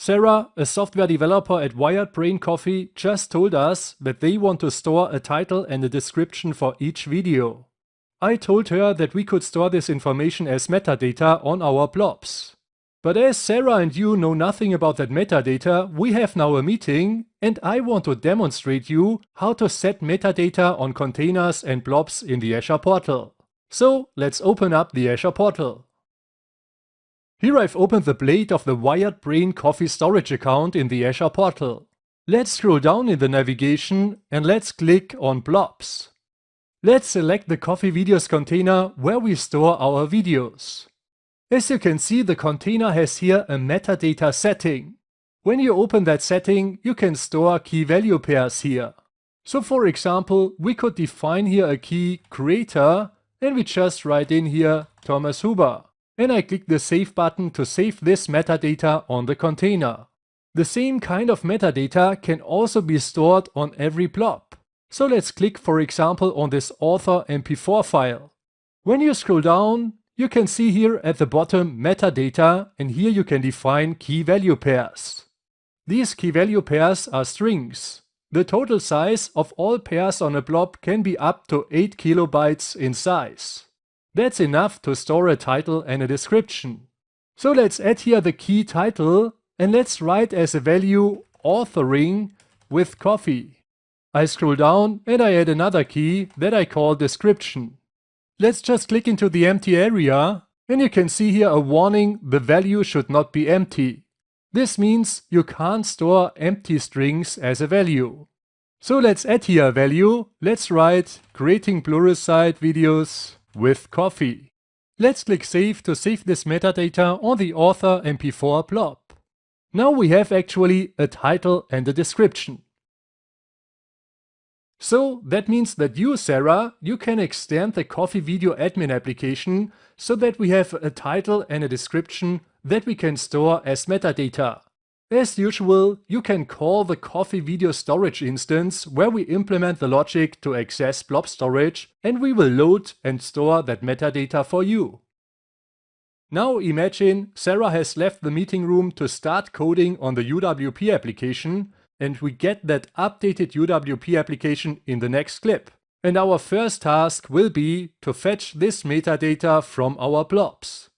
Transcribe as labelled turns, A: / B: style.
A: Sarah, a software developer at Wired Brain Coffee, just told us that they want to store a title and a description for each video. I told her that we could store this information as metadata on our blobs. But as Sarah and you know nothing about that metadata, we have now a meeting and I want to demonstrate you how to set metadata on containers and blobs in the Azure portal. So let's open up the Azure portal. Here I've opened the blade of the Wired Brain Coffee storage account in the Azure portal. Let's scroll down in the navigation and let's click on Blobs. Let's select the Coffee Videos container where we store our videos. As you can see, the container has here a metadata setting. When you open that setting, you can store key value pairs here. So for example, we could define here a key creator and we just write in here Thomas Huber. And I click the Save button to save this metadata on the container. The same kind of metadata can also be stored on every blob. So let's click for example on this author MP4 file. When you scroll down, you can see here at the bottom metadata, and here you can define key value pairs. These key value pairs are strings. The total size of all pairs on a blob can be up to 8 kilobytes in size. That's enough to store a title and a description. So let's add here the key title and let's write as a value authoring with coffee. I scroll down and I add another key that I call description. Let's just click into the empty area and you can see here a warning: the value should not be empty. This means you can't store empty strings as a value. So let's add here a value. Let's write creating pluralsight videos with coffee. Let's click Save to save this metadata on the author MP4 blob. Now we have actually a title and a description. So that means that you, Sarah, you can extend the Coffee Video Admin application so that we have a title and a description that we can store as metadata. As usual, you can call the Coffee Video Storage instance where we implement the logic to access blob storage, and we will load and store that metadata for you. Now imagine Sarah has left the meeting room to start coding on the UWP application, and we get that updated UWP application in the next clip. And our first task will be to fetch this metadata from our blobs.